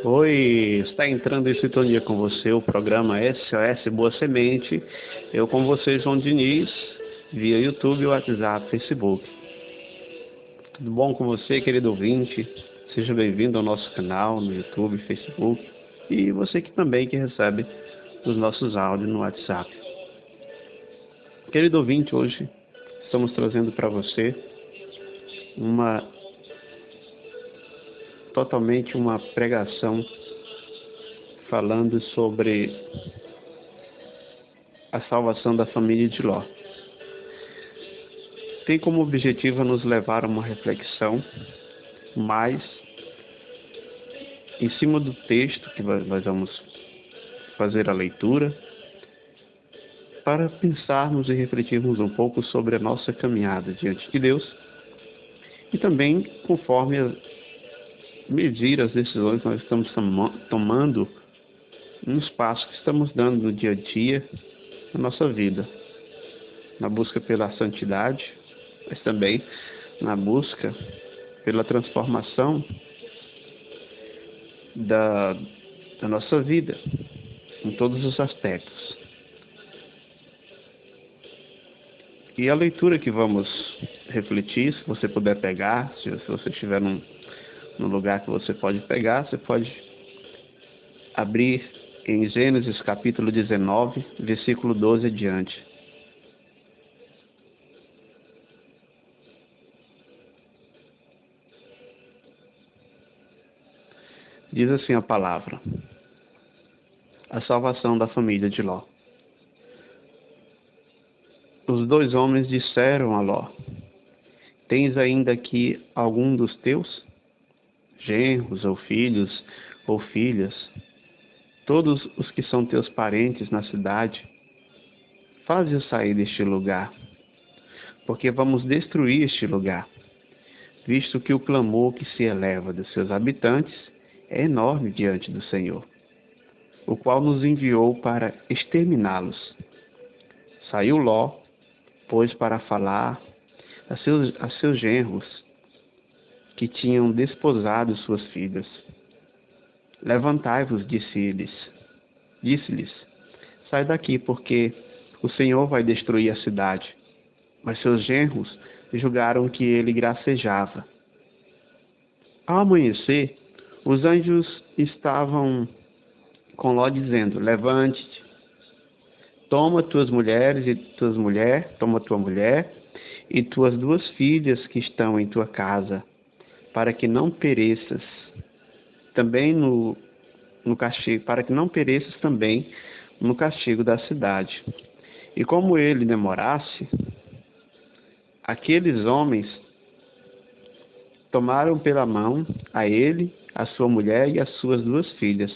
Oi, está entrando em sintonia com você o programa SOS Boa Semente. Eu com você, João Diniz, via YouTube, WhatsApp, Facebook. Tudo bom com você, querido ouvinte? Seja bem-vindo ao nosso canal no YouTube, Facebook. E você que também que recebe os nossos áudios no WhatsApp. Querido ouvinte, hoje estamos trazendo para você totalmente uma pregação falando sobre a salvação da família de Ló. Tem como objetivo nos levar a uma reflexão mais em cima do texto que nós vamos fazer a leitura, para pensarmos e refletirmos um pouco sobre a nossa caminhada diante de Deus e também conforme medir as decisões que nós estamos tomando nos passos que estamos dando no dia a dia, na nossa vida, na busca pela santidade, mas também na busca pela transformação da nossa vida, em todos os aspectos. E a leitura que vamos refletir, se você puder pegar, se você estiver num lugar que você pode pegar, você pode abrir em Gênesis capítulo 19, versículo 12 adiante. Diz assim a palavra: a salvação da família de Ló. Os dois homens disseram a Ló: tens ainda aqui algum dos teus genros, ou filhos, ou filhas, todos os que são teus parentes na cidade? Faze-os sair deste lugar, porque vamos destruir este lugar, visto que o clamor que se eleva dos seus habitantes é enorme diante do Senhor, o qual nos enviou para exterminá-los. Saiu Ló, pois, para falar a seus genros, que tinham desposado suas filhas. Levantai-vos, disse-lhes, sai daqui, porque o Senhor vai destruir a cidade. Mas seus genros julgaram que ele gracejava. Ao amanhecer, os anjos estavam com Ló dizendo: levante-te, toma tua mulher e tuas duas filhas que estão em tua casa, para que não pereças também no castigo da cidade. E como ele demorasse, aqueles homens tomaram pela mão a ele, a sua mulher e as suas duas filhas,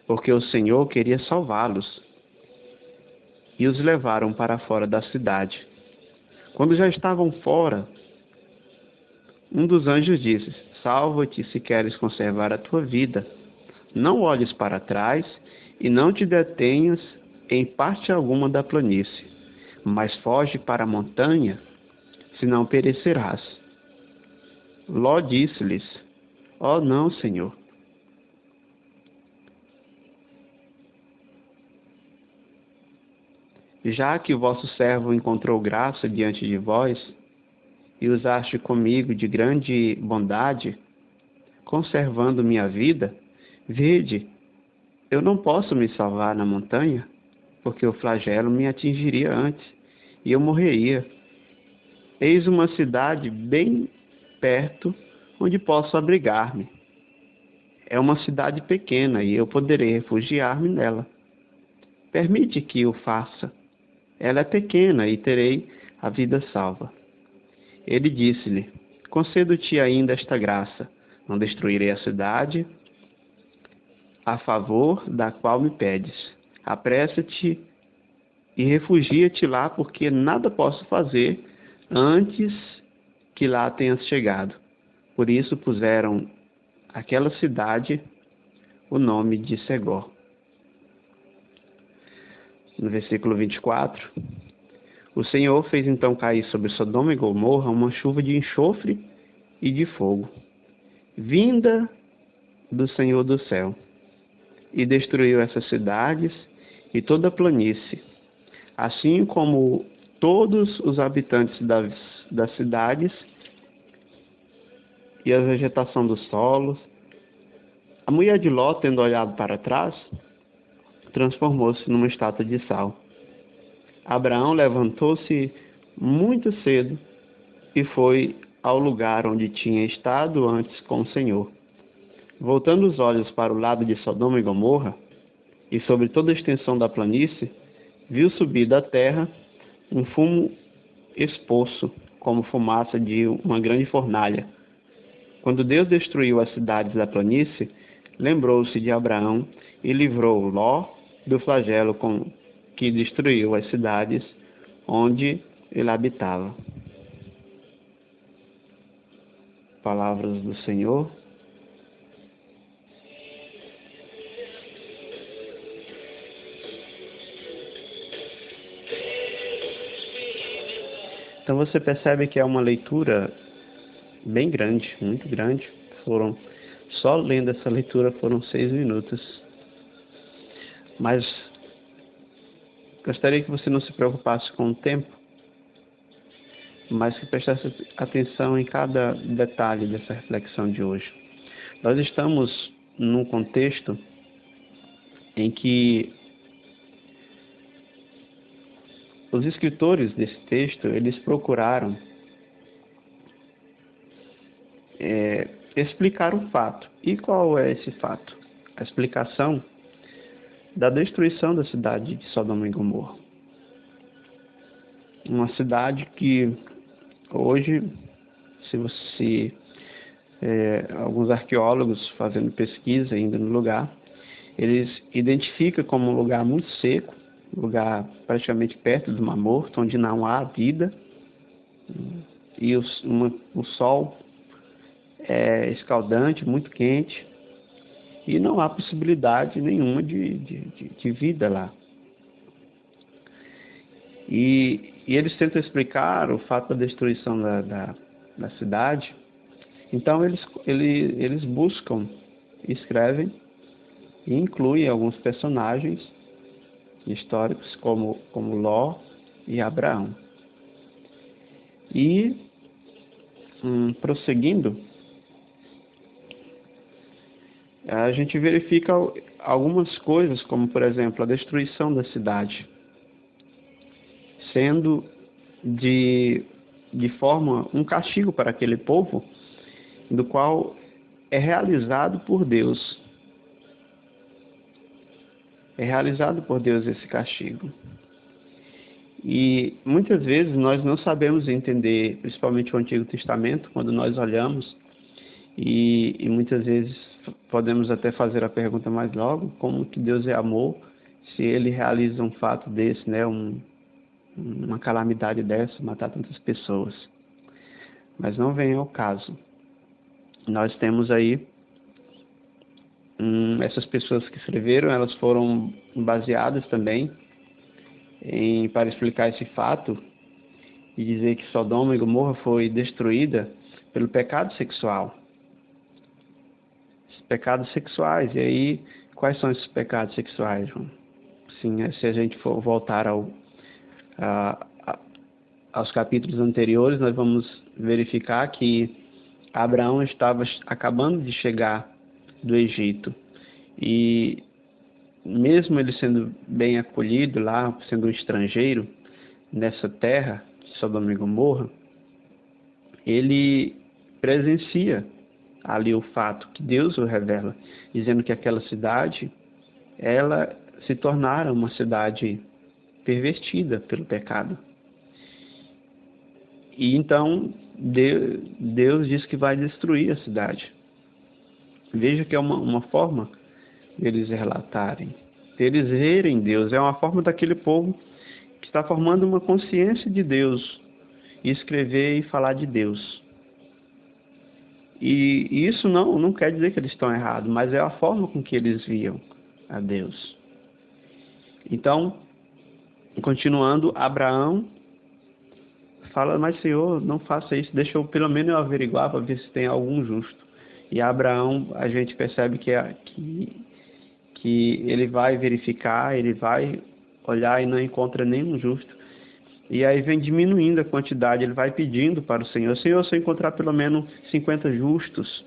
porque o Senhor queria salvá-los, e os levaram para fora da cidade. Quando já estavam fora, um dos anjos disse: salva-te se queres conservar a tua vida. Não olhes para trás e não te detenhas em parte alguma da planície, mas foge para a montanha, senão perecerás. Ló disse-lhes: ó não, Senhor. Já que o vosso servo encontrou graça diante de vós, e usaste comigo de grande bondade, conservando minha vida, vede, eu não posso me salvar na montanha, porque o flagelo me atingiria antes, e eu morreria. Eis uma cidade bem perto, onde posso abrigar-me. É uma cidade pequena, e eu poderei refugiar-me nela. Permite que eu faça. Ela é pequena, e terei a vida salva. Ele disse-lhe: concedo-te ainda esta graça, não destruirei a cidade a favor da qual me pedes. Apressa-te e refugia-te lá, porque nada posso fazer antes que lá tenhas chegado. Por isso puseram àquela cidade o nome de Segó. No versículo 24, o Senhor fez então cair sobre Sodoma e Gomorra uma chuva de enxofre e de fogo, vinda do Senhor do céu, e destruiu essas cidades e toda a planície, assim como todos os habitantes das cidades e a vegetação dos solos. A mulher de Ló, tendo olhado para trás, transformou-se numa estátua de sal. Abraão levantou-se muito cedo e foi ao lugar onde tinha estado antes com o Senhor. Voltando os olhos para o lado de Sodoma e Gomorra, e sobre toda a extensão da planície, viu subir da terra um fumo esposo, como fumaça de uma grande fornalha. Quando Deus destruiu as cidades da planície, lembrou-se de Abraão e livrou Ló do flagelo com que destruiu as cidades onde ele habitava. Palavras do Senhor. Então você percebe que é uma leitura bem grande, muito grande. Só lendo essa leitura foram 6 minutos. Mas gostaria que você não se preocupasse com o tempo, mas que prestasse atenção em cada detalhe dessa reflexão de hoje. Nós estamos num contexto em que os escritores desse texto, eles procuraram explicar um fato. E qual é esse fato? A explicação da destruição da cidade de Sodoma e Gomorra. Uma cidade que hoje, alguns arqueólogos fazendo pesquisa ainda no lugar, eles identificam como um lugar muito seco, lugar praticamente perto do Mar Morto, onde não há vida, e o sol é escaldante, muito quente, e não há possibilidade nenhuma de vida lá. E eles tentam explicar o fato da destruição da cidade. Então eles buscam, escrevem e incluem alguns personagens históricos como Ló e Abraão. E prosseguindo, a gente verifica algumas coisas, como por exemplo a destruição da cidade, sendo de forma um castigo para aquele povo, do qual é realizado por Deus. É realizado por Deus esse castigo. E muitas vezes nós não sabemos entender, principalmente o Antigo Testamento, quando nós olhamos, e muitas vezes podemos até fazer a pergunta mais logo, como que Deus é amor, se Ele realiza um fato desse, né, uma calamidade dessa, matar tantas pessoas. Mas não vem ao caso. Nós temos aí essas pessoas que escreveram, elas foram baseadas também para explicar esse fato e dizer que Sodoma e Gomorra foi destruída pelo pecado sexual. Os pecados sexuais. E aí, quais são esses pecados sexuais, João? Sim, se a gente for voltar aos capítulos anteriores, nós vamos verificar que Abraão estava acabando de chegar do Egito. E mesmo ele sendo bem acolhido lá, sendo um estrangeiro nessa terra de Sodoma e Gomorra, ele presencia ali o fato que Deus o revela, dizendo que aquela cidade, ela se tornara uma cidade pervertida pelo pecado. E então Deus diz que vai destruir a cidade. Veja que é uma forma deles relatarem, deles verem Deus. É uma forma daquele povo que está formando uma consciência de Deus, e escrever e falar de Deus. E isso não quer dizer que eles estão errados, mas é a forma com que eles viam a Deus. Então, continuando, Abraão fala, mas Senhor, não faça isso, deixa eu pelo menos averiguar para ver se tem algum justo. E Abraão, a gente percebe que ele vai verificar, ele vai olhar e não encontra nenhum justo. E aí vem diminuindo a quantidade, ele vai pedindo para o Senhor: Senhor, se eu encontrar pelo menos 50 justos,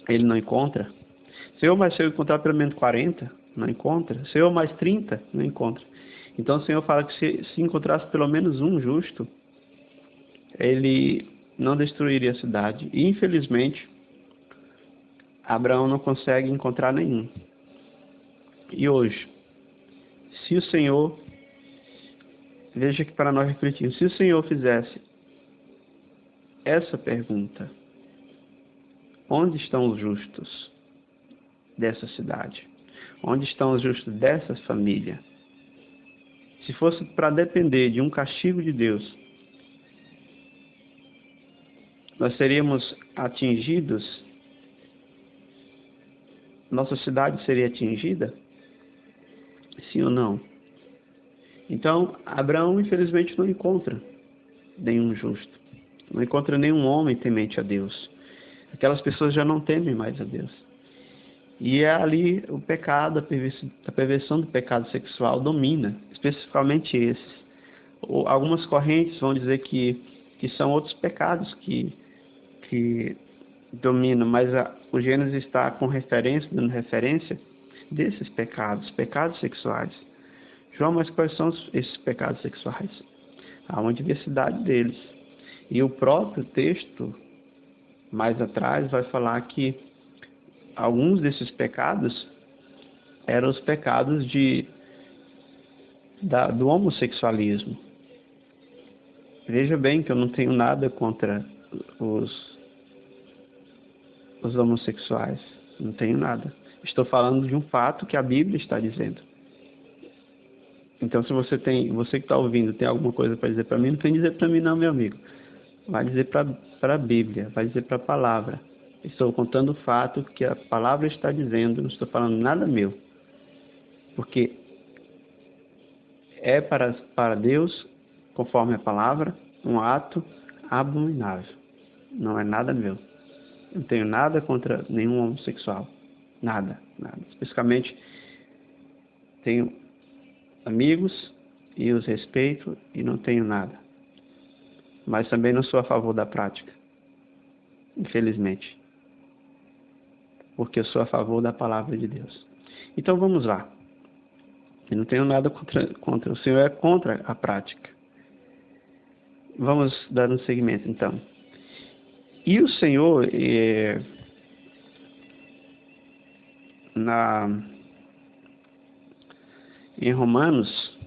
ele não encontra. Senhor, mas se eu encontrar pelo menos 40, não encontra. Senhor, mais 30, não encontra. Então o Senhor fala que se encontrasse pelo menos um justo, ele não destruiria a cidade. E infelizmente, Abraão não consegue encontrar nenhum. E hoje, se o Senhor, veja que para nós refletirmos, se o Senhor fizesse essa pergunta: onde estão os justos dessa cidade? Onde estão os justos dessa família? Se fosse para depender de um castigo de Deus, nós seríamos atingidos? Nossa cidade seria atingida? Sim ou não? Então, Abraão, infelizmente, não encontra nenhum justo. Não encontra nenhum homem temente a Deus. Aquelas pessoas já não temem mais a Deus. E é ali o pecado, a perversão do pecado sexual domina, especificamente esses. Algumas correntes vão dizer que são outros pecados que dominam, mas o Gênesis está com referência, dando referência desses pecados sexuais. João, mas quais são esses pecados sexuais? Há uma diversidade deles. E o próprio texto, mais atrás, vai falar que alguns desses pecados eram os pecados do homossexualismo. Veja bem que eu não tenho nada contra os homossexuais. Não tenho nada. Estou falando de um fato que a Bíblia está dizendo. Então, se você que está ouvindo, tem alguma coisa para dizer para mim, não tem que dizer para mim não, meu amigo. Vai dizer para a Bíblia, vai dizer para a palavra. Estou contando o fato que a palavra está dizendo, não estou falando nada meu. Porque é para Deus, conforme a palavra, um ato abominável. Não é nada meu. Não tenho nada contra nenhum homossexual. Nada. Especificamente, tenho amigos e os respeito e não tenho nada. Mas também não sou a favor da prática. Infelizmente. Porque eu sou a favor da palavra de Deus. Então vamos lá. Eu não tenho nada contra. O Senhor é contra a prática. Vamos dar um segmento então. E o Senhor, em Romanos,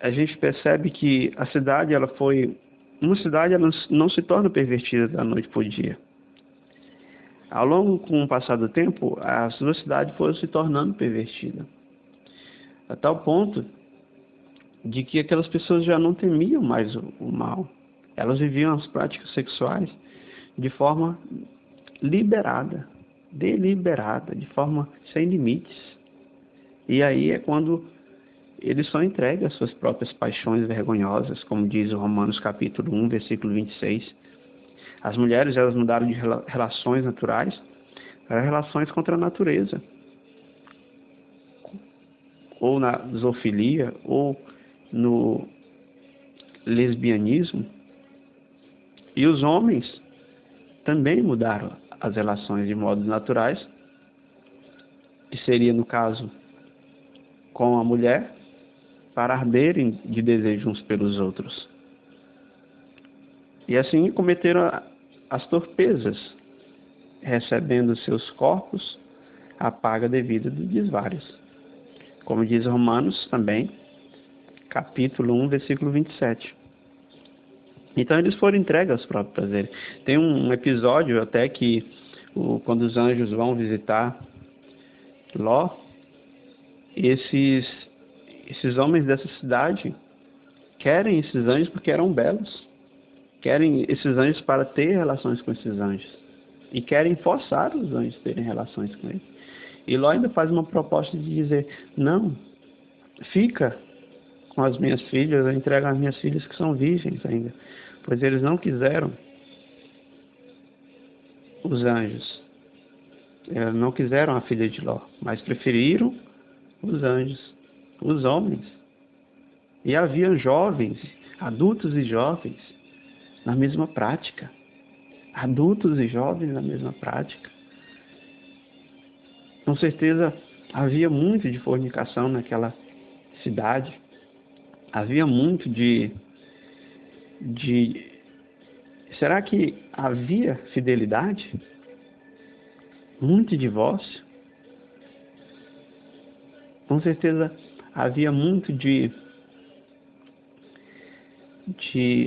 a gente percebe que a cidade, uma cidade ela não se torna pervertida da noite para o dia. Ao longo, com o passar do tempo, a sua cidade foi se tornando pervertida. A tal ponto de que aquelas pessoas já não temiam mais o mal. Elas viviam as práticas sexuais de forma liberada, deliberada, de forma sem limites. E aí é quando eles são entregues às suas próprias paixões vergonhosas, como diz o Romanos capítulo 1, versículo 26. As mulheres, elas mudaram de relações naturais para relações contra a natureza. Ou na zoofilia, ou no lesbianismo. E os homens também mudaram as relações de modos naturais, que seria, no caso, com a mulher, para arderem de desejo uns pelos outros. E assim cometeram as torpezas, recebendo seus corpos a paga devida dos desvários. Como diz Romanos também, capítulo 1, versículo 27. Então eles foram entregues aos próprios prazeres. Tem um episódio até que, quando os anjos vão visitar Ló, esses homens dessa cidade querem esses anjos porque eram belos. Querem esses anjos para ter relações com esses anjos. E querem forçar os anjos a terem relações com eles. E Ló ainda faz uma proposta de dizer: não, fica com as minhas filhas, eu entrego as minhas filhas que são virgens ainda. pois eles não quiseram os anjos. Eles não quiseram a filha de Ló, mas preferiram os anjos, os homens. E havia jovens, adultos e jovens, na mesma prática. Adultos e jovens na mesma prática. Com certeza havia muito de fornicação naquela cidade. Havia muito de... Será que havia fidelidade? Muito divórcio? Com certeza havia muito de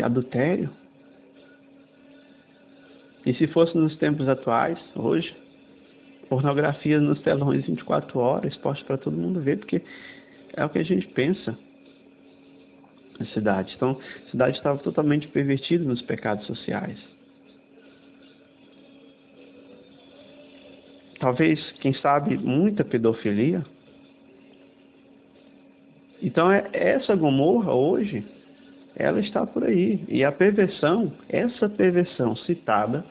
adultério. E se fosse nos tempos atuais, hoje, pornografia nos telões 24 horas, exposta para todo mundo ver, porque é o que a gente pensa na cidade. Então, a cidade estava totalmente pervertida nos pecados sociais. Talvez, quem sabe, muita pedofilia. Então, essa Gomorra hoje, ela está por aí. E a perversão, essa perversão citada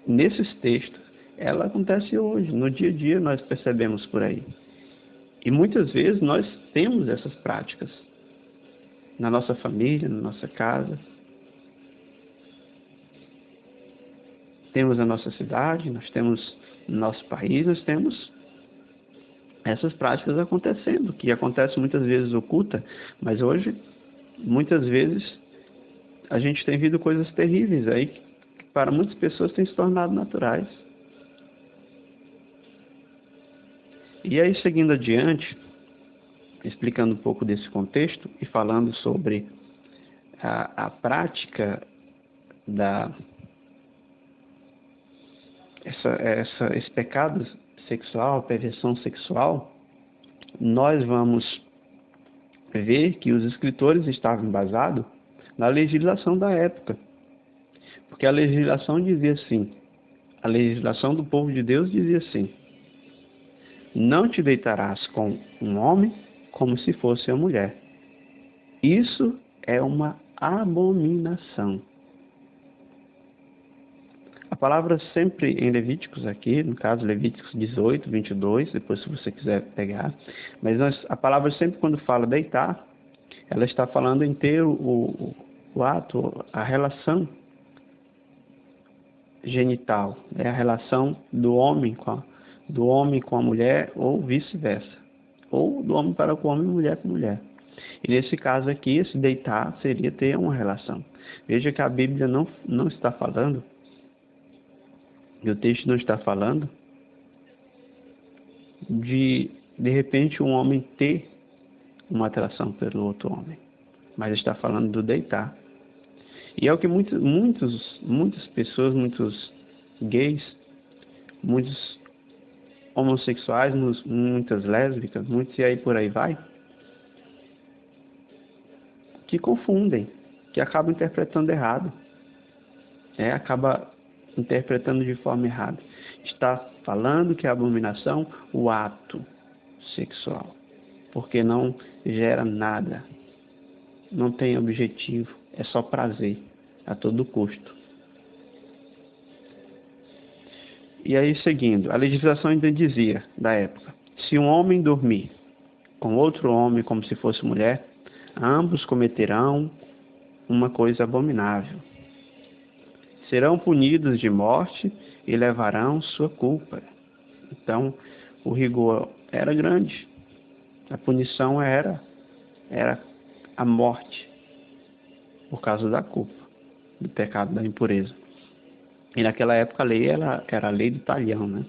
nesses textos, ela acontece hoje. No dia a dia nós percebemos por aí. E muitas vezes nós temos essas práticas na nossa família, na nossa casa. Temos na nossa cidade, nós temos no nosso país, nós temos essas práticas acontecendo, que acontece muitas vezes oculta, mas hoje, muitas vezes, a gente tem visto coisas terríveis aí, que para muitas pessoas têm se tornado naturais. E aí, seguindo adiante, explicando um pouco desse contexto e falando sobre a prática esse pecado sexual, a perversão sexual, nós vamos ver que os escritores estavam embasados na legislação da época. Porque a legislação dizia assim, a legislação do povo de Deus dizia assim: não te deitarás com um homem como se fosse a mulher. Isso é uma abominação. A palavra sempre em Levíticos aqui, no caso Levíticos 18, 22, depois se você quiser pegar, mas a palavra sempre quando fala deitar, ela está falando em ter o ato, a relação genital, a relação do homem com a mulher ou vice-versa, ou do homem para com o homem, mulher com mulher. E nesse caso aqui, esse deitar seria ter uma relação. Veja que a Bíblia não está falando, e o texto não está falando de repente um homem ter uma atração pelo outro homem, mas está falando do deitar. E é o que muitas pessoas, muitos gays, muitos homossexuais, muitas lésbicas, muitos e aí por aí vai, que confundem, que acabam interpretando errado. Acaba interpretando de forma errada. Está falando que é abominação o ato sexual, porque não gera nada, não tem objetivo, é só prazer a todo custo. E aí, seguindo, a legislação ainda dizia, da época, se um homem dormir com outro homem como se fosse mulher, ambos cometerão uma coisa abominável. Serão punidos de morte e levarão sua culpa. Então, o rigor era grande. A punição era a morte, por causa da culpa, do pecado da impureza. E naquela época a lei era a lei do talhão, né?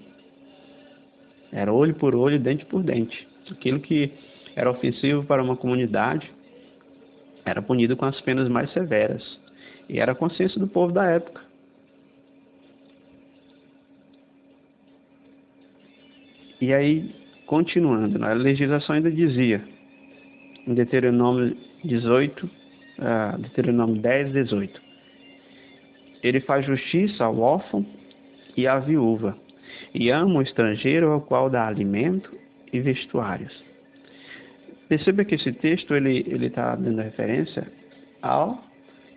Era olho por olho, dente por dente. Aquilo que era ofensivo para uma comunidade era punido com as penas mais severas. E era a consciência do povo da época. E aí, continuando, a legislação ainda dizia, em Deuteronômio 10, 18, ele faz justiça ao órfão e à viúva, e ama o estrangeiro ao qual dá alimento e vestuários. Perceba que esse texto ele está dando referência ao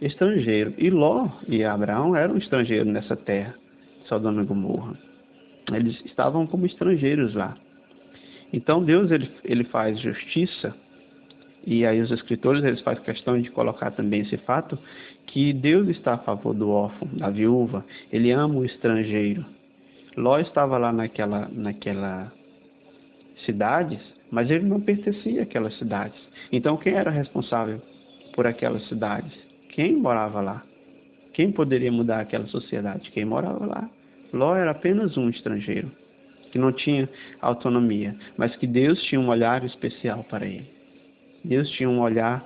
estrangeiro. E Ló e Abraão eram estrangeiros nessa terra, Sodoma e Gomorra. Eles estavam como estrangeiros lá. Então Deus ele faz justiça, e aí os escritores eles fazem questão de colocar também esse fato, que Deus está a favor do órfão, da viúva, ele ama o estrangeiro. Ló estava lá naquela cidades, mas ele não pertencia àquelas cidades. Então quem era responsável por aquelas cidades? Quem morava lá? Quem poderia mudar aquela sociedade? Quem morava lá? Ló era apenas um estrangeiro, que não tinha autonomia, mas que Deus tinha um olhar especial para ele. Deus tinha um olhar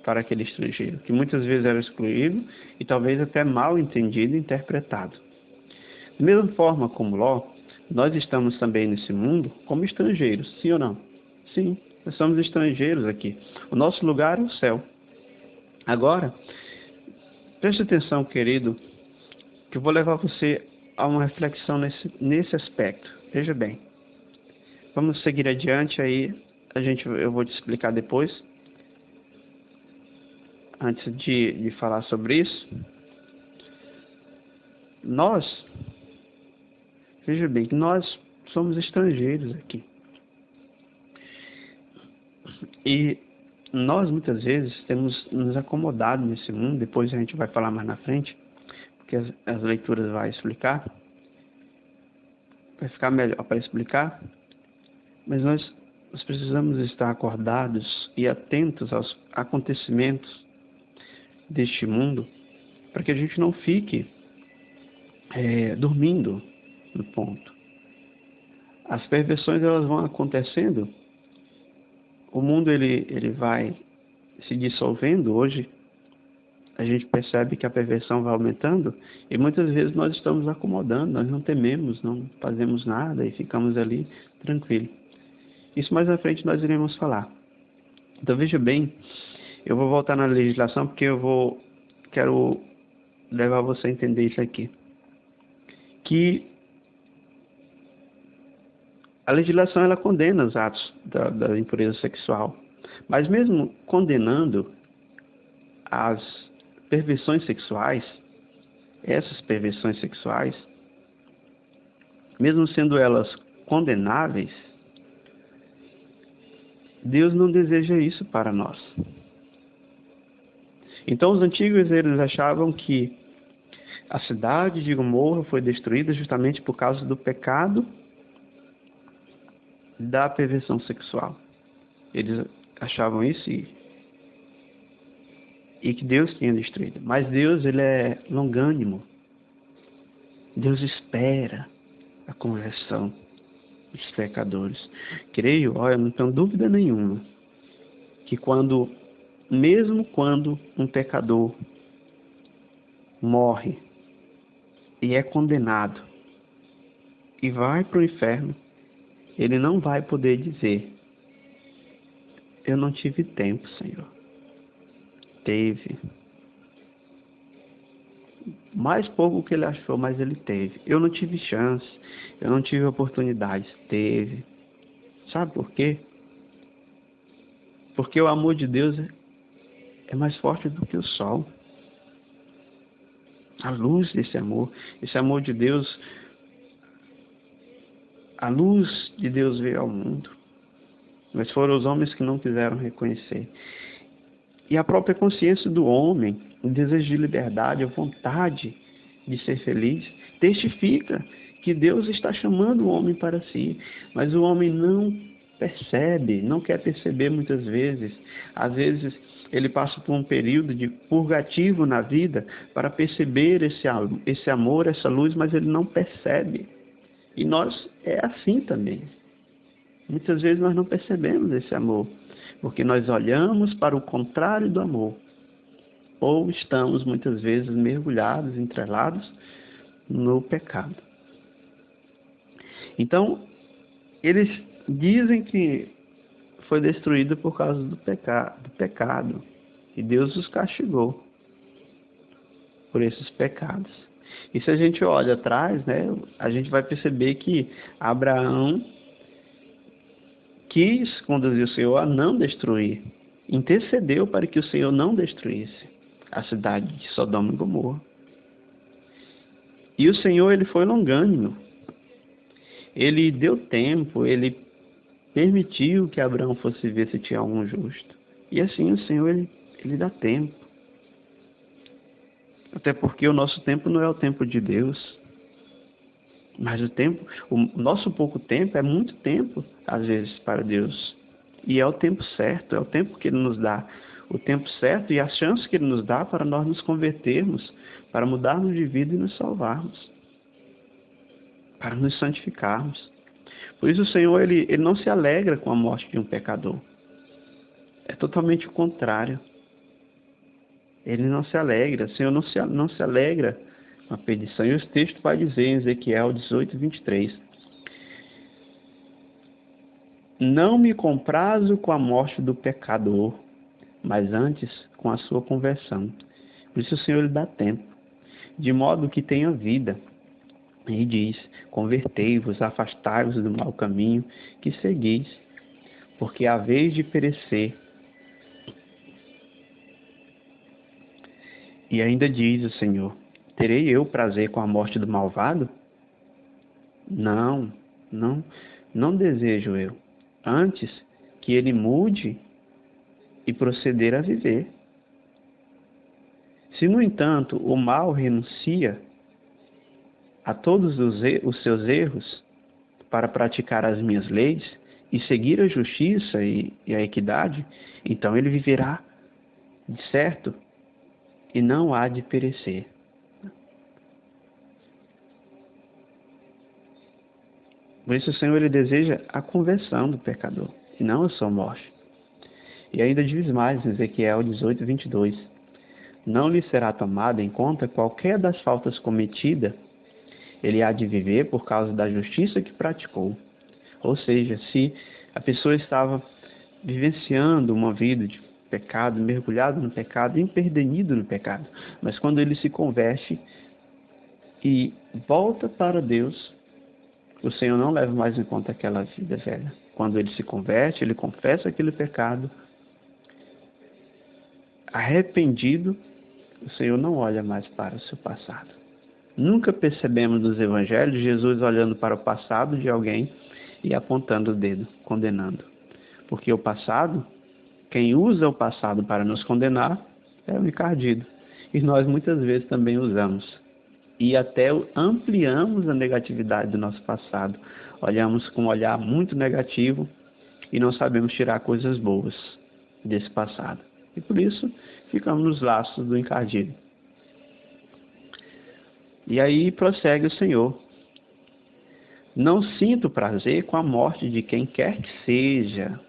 para aquele estrangeiro, que muitas vezes era excluído e talvez até mal entendido e interpretado. Da mesma forma como Ló, nós estamos também nesse mundo como estrangeiros, sim ou não? Sim, nós somos estrangeiros aqui. O nosso lugar é o céu. Agora, preste atenção, querido, que eu vou levar você a uma reflexão nesse aspecto. Veja bem. Vamos seguir adiante aí, eu vou te explicar depois. Antes de falar sobre isso, veja bem, que nós somos estrangeiros aqui. E nós muitas vezes temos nos acomodado nesse mundo, depois a gente vai falar mais na frente, porque as leituras vai explicar, vai ficar melhor para explicar, mas nós precisamos estar acordados e atentos aos acontecimentos deste mundo, para que a gente não fique dormindo no ponto. As perversões elas vão acontecendo, o mundo ele vai se dissolvendo. Hoje a gente percebe que a perversão vai aumentando e muitas vezes nós estamos acomodando, nós não tememos, não fazemos nada e ficamos ali tranquilos. Isso mais à frente nós iremos falar. Então veja bem, eu vou voltar na legislação porque quero levar você a entender isso aqui. Que a legislação ela condena os atos da impureza sexual, mas mesmo condenando as perversões sexuais, essas perversões sexuais, mesmo sendo elas condenáveis, Deus não deseja isso para nós. Então os antigos eles achavam que a cidade de Gomorra foi destruída justamente por causa do pecado da perversão sexual. Eles achavam isso e que Deus tinha destruído. Mas Deus ele é longânimo. Deus espera a conversão dos pecadores. Creio, olha, não tenho dúvida nenhuma, que mesmo quando um pecador morre e é condenado e vai para o inferno, ele não vai poder dizer: eu não tive tempo, Senhor. Teve. Mais pouco que ele achou, mas ele teve. Eu não tive chance, eu não tive oportunidades. Teve. Sabe por quê? Porque o amor de Deus é mais forte do que o sol. A luz desse amor, esse amor de Deus, a luz de Deus veio ao mundo, mas foram os homens que não quiseram reconhecer. E a própria consciência do homem, o desejo de liberdade, a vontade de ser feliz, testifica que Deus está chamando o homem para si, mas o homem não percebe, não quer perceber muitas vezes. Às vezes ele passa por um período de purgativo na vida para perceber esse amor, essa luz, mas ele não percebe. E nós é assim também. Muitas vezes nós não percebemos esse amor, porque nós olhamos para o contrário do amor, ou estamos muitas vezes mergulhados, entrelados no pecado. Então, eles dizem que foi destruído por causa do pecado, e Deus os castigou por esses pecados. E se a gente olha atrás, né, a gente vai perceber que Abraão quis conduzir o Senhor a não destruir, intercedeu para que o Senhor não destruísse. a cidade de Sodoma e Gomorra. E o Senhor, ele foi longânimo. Ele deu tempo, ele permitiu que Abraão fosse ver se tinha algum justo. E assim o Senhor, ele dá tempo. Até porque o nosso tempo não é o tempo de Deus. Mas o nosso pouco tempo é muito tempo, às vezes, para Deus. E é o tempo certo, é o tempo que Ele nos dá. O tempo certo e a chance que Ele nos dá para nós nos convertermos, para mudarmos de vida e nos salvarmos. Para nos santificarmos. Por isso o Senhor, ele não se alegra com a morte de um pecador. É totalmente o contrário. Ele não se alegra. O Senhor não se alegra com a perdição. E o texto vai dizer em Ezequiel 18, 23. Não me comprazo com a morte do pecador, mas antes com a sua conversão. Por isso o Senhor lhe dá tempo, de modo que tenha vida. E diz, convertei-vos, afastai-vos do mau caminho que seguis, porque a vez de perecer. E ainda diz o Senhor, terei eu prazer com a morte do malvado? Não desejo eu. Antes que ele mude e proceder a viver. Se, no entanto, o mal renuncia a todos os seus erros para praticar as minhas leis e seguir a justiça e a equidade, então ele viverá de certo e não há de perecer. Por isso o Senhor, ele deseja a conversão do pecador e não a sua morte. E ainda diz mais em Ezequiel 18, 22. Não lhe será tomada em conta qualquer das faltas cometidas, ele há de viver por causa da justiça que praticou. Ou seja, se a pessoa estava vivenciando uma vida de pecado, mergulhado no pecado, empedernido no pecado, mas quando ele se converte e volta para Deus, o Senhor não leva mais em conta aquela vida velha. Quando ele se converte, ele confessa aquele pecado, arrependido, o Senhor não olha mais para o seu passado. Nunca percebemos nos evangelhos Jesus olhando para o passado de alguém e apontando o dedo, condenando. Porque o passado, quem usa o passado para nos condenar, é o encardido. E nós muitas vezes também usamos. E até ampliamos a negatividade do nosso passado. Olhamos com um olhar muito negativo e não sabemos tirar coisas boas desse passado. E por isso ficamos nos laços do encardido. E aí prossegue o Senhor. Não sinto prazer com a morte de quem quer que seja.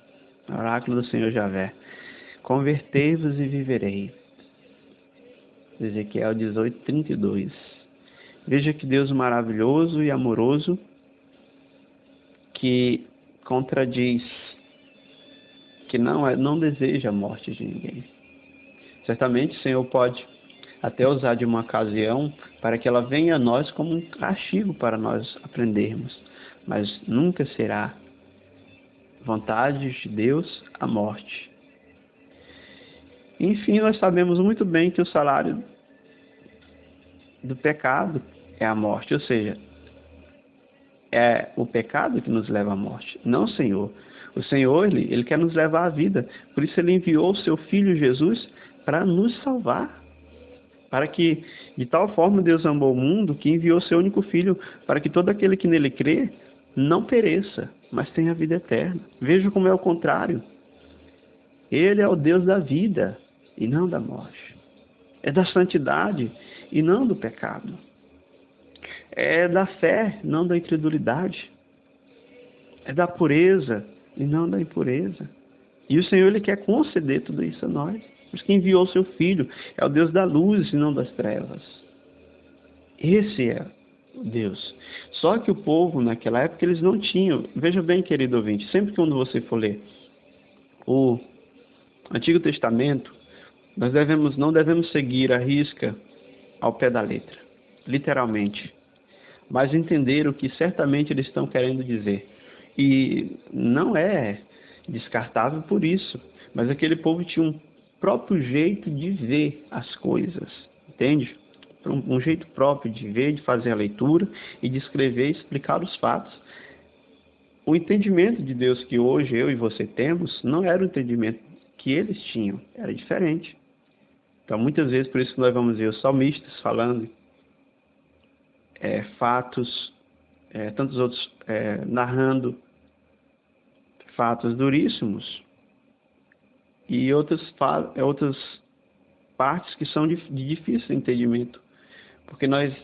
Oráculo do Senhor Javé. Convertei-vos e viverei. Ezequiel 18, 32. Veja que Deus maravilhoso e amoroso, que contradiz, que não deseja a morte de ninguém. Certamente o Senhor pode até usar de uma ocasião para que ela venha a nós como um castigo para nós aprendermos, mas nunca será vontade de Deus a morte. Enfim, nós sabemos muito bem que o salário do pecado é a morte, ou seja, é o pecado que nos leva à morte, não o Senhor. O Senhor, ele quer nos levar à vida, por isso ele enviou o seu Filho Jesus para nos salvar. Para que, de tal forma, Deus amou o mundo que enviou seu único Filho para que todo aquele que nele crê não pereça, mas tenha vida eterna. Veja como é o contrário. Ele é o Deus da vida e não da morte. É da santidade e não do pecado. É da fé, não da incredulidade. É da pureza e não da impureza. E o Senhor, ele quer conceder tudo isso a nós. Por isso que enviou o seu Filho. É o Deus da luz e não das trevas. Esse é o Deus. Só que o povo, naquela época, eles não tinham. Veja bem, querido ouvinte, sempre que quando você for ler o Antigo Testamento, nós não devemos seguir a risca ao pé da letra, literalmente, mas entender o que certamente eles estão querendo dizer. E não é descartável por isso, mas aquele povo tinha próprio jeito de ver as coisas, entende? Um jeito próprio de ver, de fazer a leitura e de escrever e explicar os fatos. O entendimento de Deus que hoje eu e você temos não era o entendimento que eles tinham, era diferente. Então, muitas vezes, por isso que nós vamos ver os salmistas falando fatos, tantos outros narrando fatos duríssimos e outras partes que são de difícil entendimento, porque nós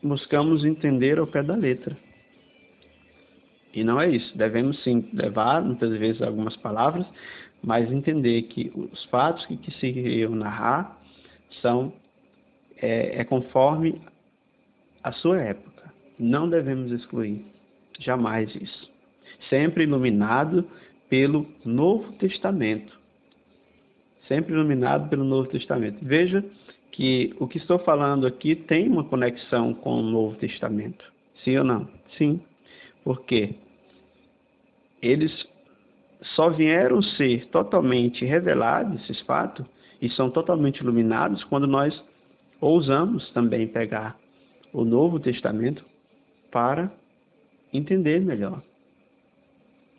buscamos entender ao pé da letra. E não é isso. Devemos sim levar, muitas vezes, algumas palavras, mas entender que os fatos que se iriam narrar são conforme a sua época. Não devemos excluir jamais isso. Sempre iluminado pelo Novo Testamento. Sempre iluminado pelo Novo Testamento. Veja que o que estou falando aqui tem uma conexão com o Novo Testamento. Sim ou não? Sim. Por quê? Eles só vieram ser totalmente revelados, esses fatos, e são totalmente iluminados quando nós ousamos também pegar o Novo Testamento para entender melhor.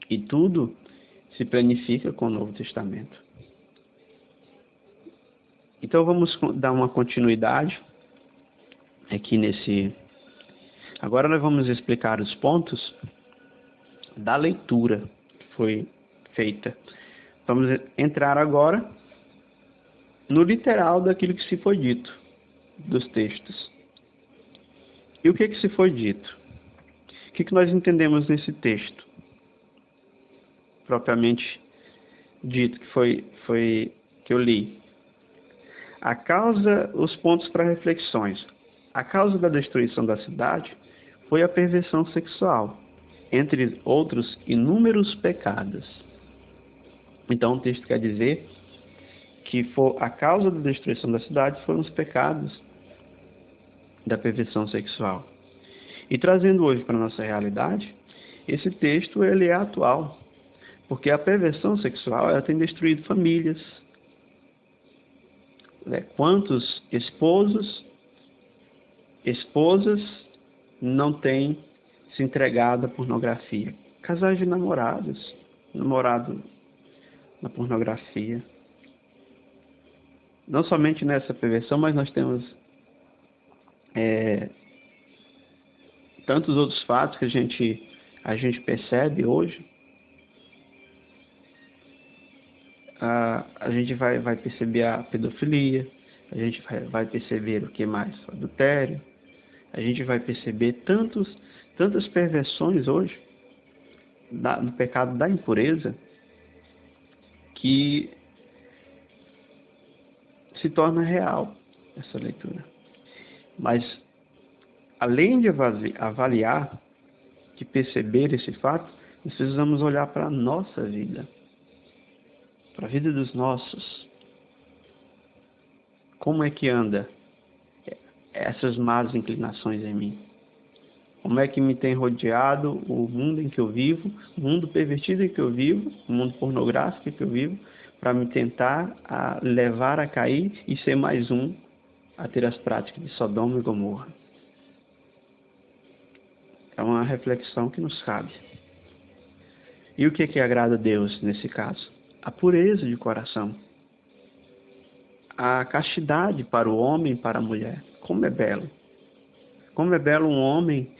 E tudo se planifica com o Novo Testamento. Então vamos dar uma continuidade aqui nesse... Agora nós vamos explicar os pontos da leitura que foi feita. Vamos entrar agora no literal daquilo que se foi dito, dos textos. E o que se foi dito? O que nós entendemos nesse texto? Propriamente dito, que eu li. A causa, os pontos para reflexões. A causa da destruição da cidade foi a perversão sexual, entre outros inúmeros pecados. Então o texto quer dizer que a causa da destruição da cidade foram os pecados da perversão sexual. E trazendo hoje para a nossa realidade, esse texto ele é atual, porque a perversão sexual ela tem destruído famílias. Quantos esposas não têm se entregado à pornografia? Casais de namorados, namorado na pornografia. Não somente nessa perversão, mas nós temos tantos outros fatos que a gente percebe hoje. A gente vai perceber a pedofilia, a gente vai perceber o que mais? O adultério. A gente vai perceber tantas perversões hoje do pecado da impureza que se torna real essa leitura. Mas, além de avaliar, de perceber esse fato, nós precisamos olhar para a nossa vida, para a vida dos nossos. Como é que anda essas más inclinações em mim? Como é que me tem rodeado o mundo em que eu vivo, o mundo pervertido em que eu vivo, o mundo pornográfico em que eu vivo, para me tentar levar a cair e ser mais um a ter as práticas de Sodoma e Gomorra? É uma reflexão que nos cabe. E o que agrada a Deus nesse caso? A pureza de coração. A castidade para o homem e para a mulher. Como é belo. Como é belo um homem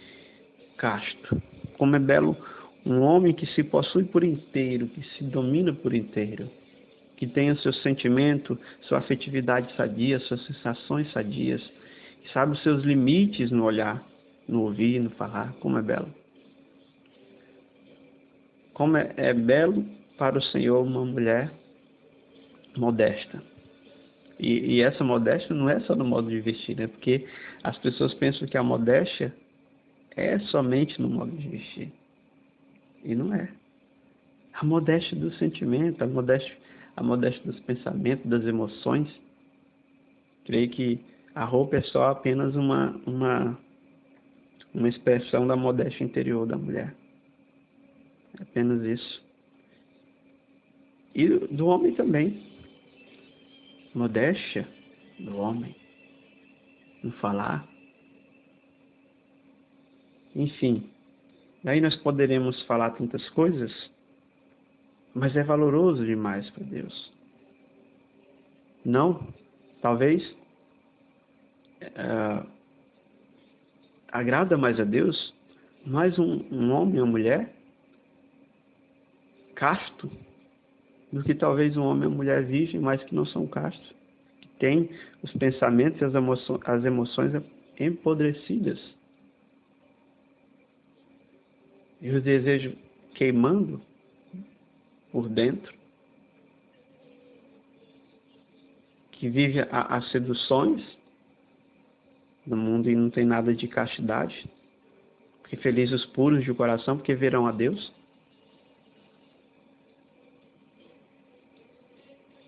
casto. Como é belo um homem que se possui por inteiro, que se domina por inteiro. Que tenha seu sentimento, sua afetividade sadia, suas sensações sadias. Que sabe os seus limites no olhar, no ouvir, no falar. Como é belo. Como é belo para o Senhor uma mulher modesta. E essa modéstia não é só no modo de vestir, né? Porque as pessoas pensam que a modéstia é somente no modo de vestir. E não é. A modéstia do sentimento, a modéstia dos pensamentos, das emoções. Creio que a roupa é só apenas uma expressão da modéstia interior da mulher. É apenas isso. E do homem também. modéstia do homem, no falar. Enfim, daí nós poderemos falar tantas coisas, mas é valoroso demais para Deus. Não, talvez agrada mais a Deus, mais um homem ou mulher casto, do que talvez um homem ou mulher virgem, mas que não são castos, que têm os pensamentos e as emoções empodrecidas. E o desejo queimando por dentro, que vive as seduções do mundo e não tem nada de castidade. Porque felizes os puros de coração, porque verão a Deus.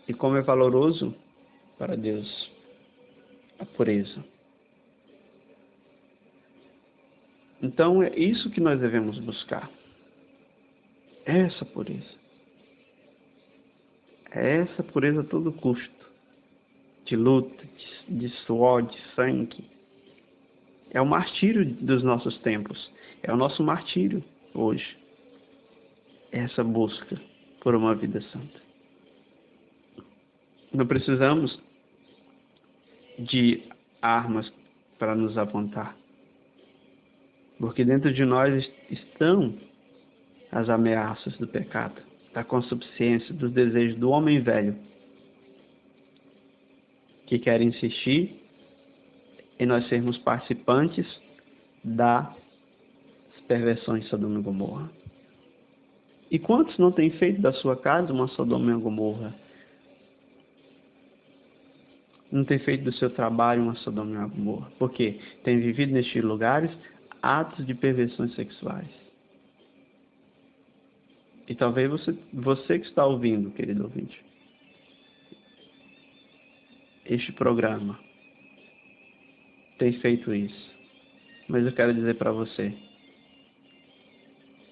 E como é valoroso para Deus a pureza. Então é isso que nós devemos buscar. Essa pureza. É essa pureza a todo custo. De luta, de suor, de sangue. É o martírio dos nossos tempos. É o nosso martírio hoje. Essa busca por uma vida santa. Não precisamos de armas para nos apontar. Porque dentro de nós estão as ameaças do pecado, da consubstância, dos desejos do homem velho, que quer insistir em nós sermos participantes das perversões de Sodoma e Gomorra. E quantos não têm feito da sua casa uma Sodoma e Gomorra? Não tem feito do seu trabalho uma Sodoma e Gomorra? Porque tem vivido nestes lugares atos de perversões sexuais. E talvez você que está ouvindo, querido ouvinte, este programa tem feito isso. Mas eu quero dizer para você,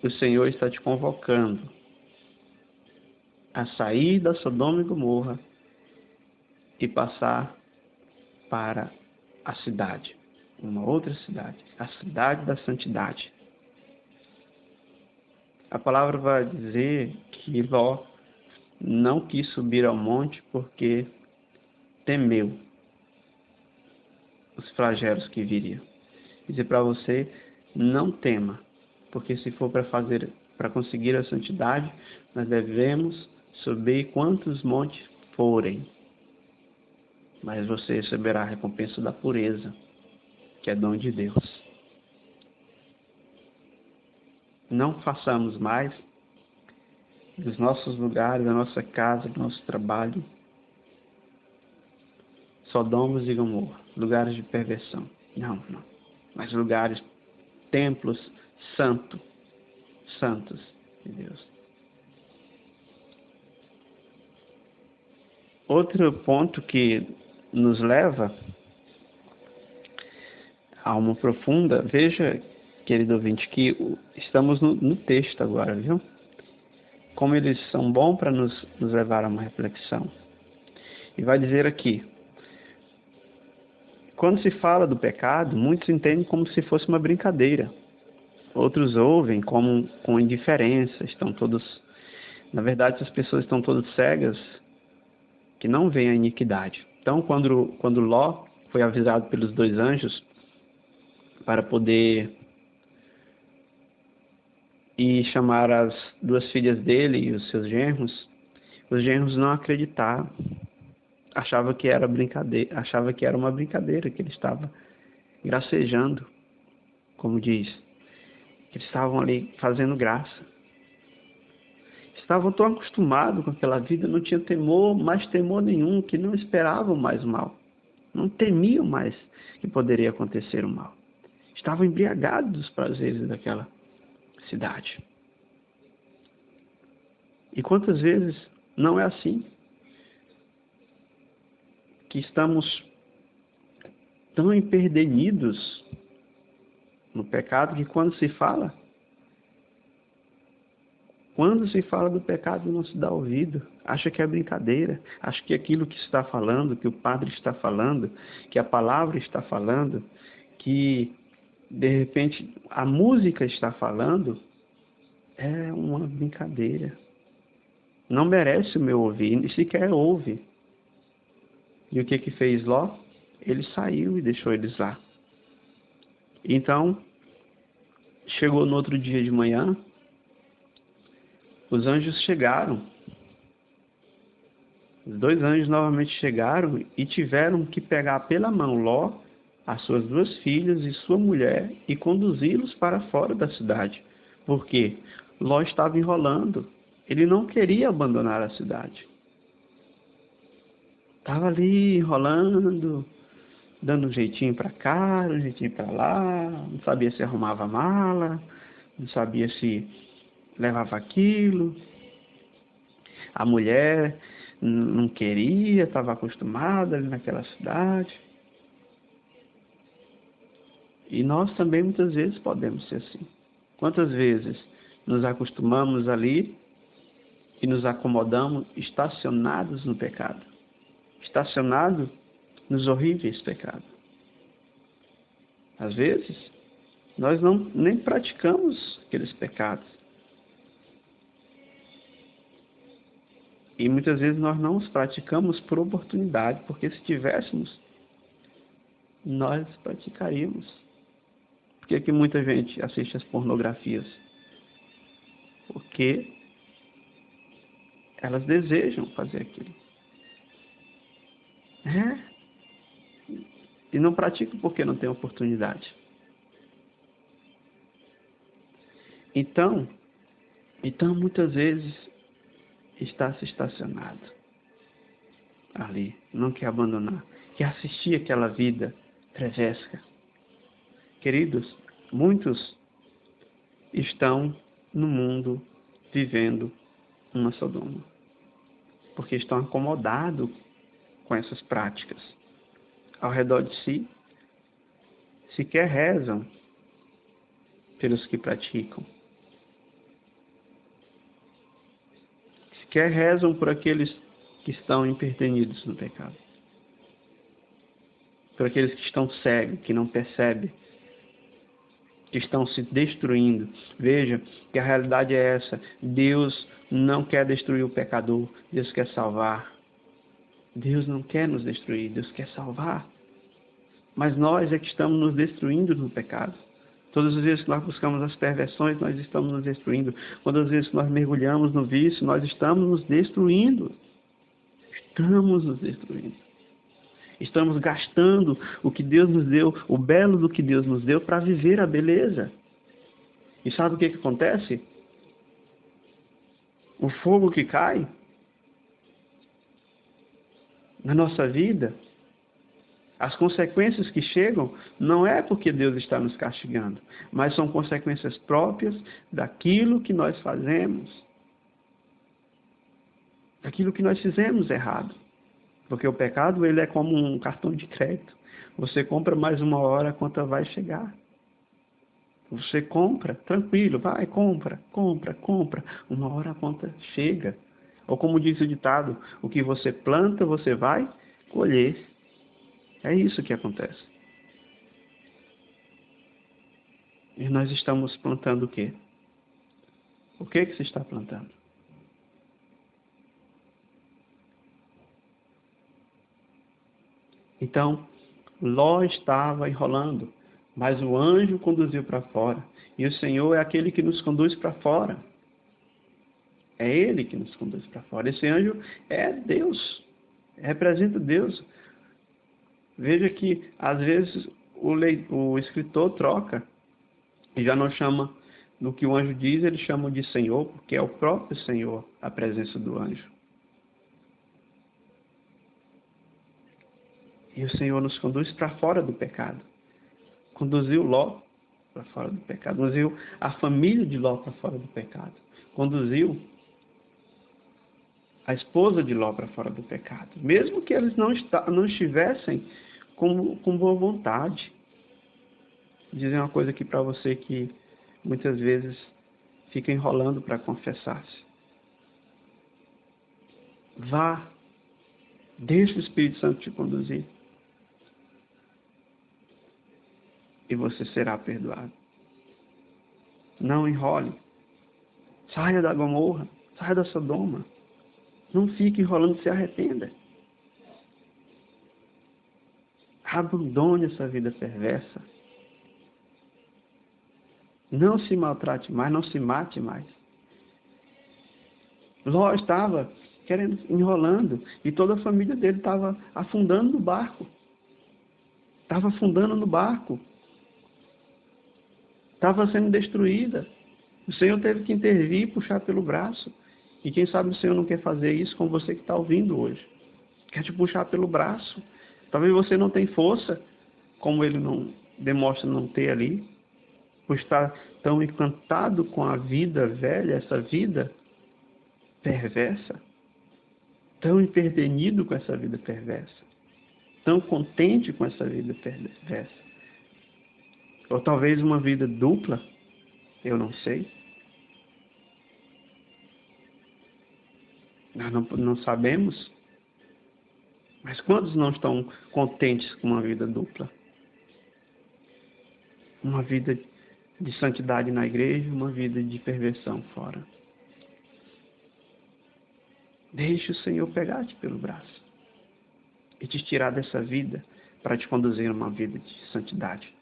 o Senhor está te convocando a sair da Sodoma e Gomorra e passar para a cidade, uma outra cidade, a cidade da santidade. A palavra vai dizer que Ló não quis subir ao monte porque temeu os flagelos que viriam. Dizer para você, não tema, porque se for para conseguir a santidade, nós devemos subir quantos montes forem. Mas você receberá a recompensa da pureza, que é dom de Deus. Não façamos mais dos nossos lugares, da nossa casa, do nosso trabalho, Sodomas e Gomorra, lugares de perversão. Não. Mas lugares, templos santos de Deus. Outro ponto que nos leva a alma profunda, veja, querido ouvinte, que estamos no texto agora, viu? Como eles são bons para nos levar a uma reflexão. E vai dizer aqui, quando se fala do pecado, muitos entendem como se fosse uma brincadeira. Outros ouvem como com indiferença, na verdade, as pessoas estão todas cegas, que não veem a iniquidade. Então, quando Ló foi avisado pelos dois anjos para poder ir chamar as duas filhas dele e os seus genros, os genros não acreditaram. Achava que era uma brincadeira, que ele estava gracejando, como diz. Eles estavam ali fazendo graça. Estavam tão acostumados com aquela vida, não tinham mais temor nenhum, que não esperavam mais o mal. Não temiam mais que poderia acontecer o mal. Estavam embriagados dos prazeres daquela cidade. E quantas vezes não é assim? Que estamos tão empedernidos no pecado que quando se fala, Quando se fala do pecado, não se dá ouvido. Acha que é brincadeira. Acha que aquilo que está falando, que o padre está falando, que a palavra está falando, que de repente a música está falando, é uma brincadeira. Não merece o meu ouvir, nem sequer ouve. E o que fez Ló? Ele saiu e deixou eles lá. Então, chegou no outro dia de manhã, os anjos chegaram. Os 2 anjos novamente chegaram e tiveram que pegar pela mão Ló, as suas 2 filhas e sua mulher e conduzi-los para fora da cidade. Por quê? Ló estava enrolando. Ele não queria abandonar a cidade. Estava ali enrolando, dando um jeitinho para cá, um jeitinho para lá, não sabia se arrumava a mala, não sabia se levava aquilo. A mulher não queria, estava acostumada ali naquela cidade. E nós também muitas vezes podemos ser assim. Quantas vezes nos acostumamos ali e nos acomodamos estacionados no pecado, estacionados nos horríveis pecados. Às vezes, nós nem praticamos aqueles pecados. E muitas vezes nós não os praticamos por oportunidade, porque se tivéssemos, nós praticaríamos. Por que muita gente assiste as pornografias? Porque elas desejam fazer aquilo. E não praticam porque não tem oportunidade. Então muitas vezes está se estacionado ali, não quer abandonar, quer assistir aquela vida travesca. Queridos, muitos estão no mundo vivendo uma Sodoma, porque estão acomodados com essas práticas. Ao redor de si, sequer rezam pelos que praticam. Sequer rezam por aqueles que estão empedernidos no pecado. Por aqueles que estão cegos, que não percebem, que estão se destruindo. Veja que a realidade é essa. Deus não quer destruir o pecador. Deus quer salvar. Deus não quer nos destruir. Deus quer salvar. Mas nós é que estamos nos destruindo no pecado. Todas as vezes que nós buscamos as perversões, nós estamos nos destruindo. Todas as vezes que nós mergulhamos no vício, nós estamos nos destruindo. Estamos nos destruindo. Estamos gastando o que Deus nos deu, o belo do que Deus nos deu, para viver a beleza. E sabe o que acontece? O fogo que cai na nossa vida, as consequências que chegam, não é porque Deus está nos castigando, mas são consequências próprias daquilo que nós fazemos, daquilo que nós fizemos errado. Porque o pecado, ele é como um cartão de crédito. Você compra mais uma hora, a conta vai chegar. Você compra, tranquilo, vai, compra. Uma hora a conta chega. Ou como diz o ditado, o que você planta, você vai colher. É isso que acontece. E nós estamos plantando o quê? O que se está plantando? Então, Ló estava enrolando, mas o anjo conduziu para fora. E o Senhor é aquele que nos conduz para fora. É Ele que nos conduz para fora. Esse anjo é Deus, representa Deus. Veja que, às vezes, o escritor troca e já não chama do que o anjo diz, ele chama de Senhor, porque é o próprio Senhor a presença do anjo. E o Senhor nos conduz para fora do pecado. Conduziu Ló para fora do pecado. Conduziu a família de Ló para fora do pecado. Conduziu a esposa de Ló para fora do pecado. Mesmo que eles não estivessem com boa vontade. Vou dizer uma coisa aqui para você que muitas vezes fica enrolando para confessar-se. Vá, deixe o Espírito Santo te conduzir. E você será perdoado. Não enrole. Saia da Gomorra, saia da Sodoma. Não fique enrolando, se arrependa. Abandone essa vida perversa. Não se maltrate mais, não se mate mais. Ló estava enrolando, e toda a família dele estava afundando no barco. Estava afundando no barco. Estava sendo destruída. O Senhor teve que intervir e puxar pelo braço. E quem sabe o Senhor não quer fazer isso com você que está ouvindo hoje. Quer te puxar pelo braço. Talvez você não tenha força, como ele não demonstra não ter ali, por estar tão encantado com a vida velha, essa vida perversa, tão empedernido com essa vida perversa, tão contente com essa vida perversa. Ou talvez uma vida dupla, eu não sei. Nós não sabemos. Mas quantos não estão contentes com uma vida dupla? Uma vida de santidade na igreja, uma vida de perversão fora. Deixe o Senhor pegar-te pelo braço e te tirar dessa vida para te conduzir a uma vida de santidade,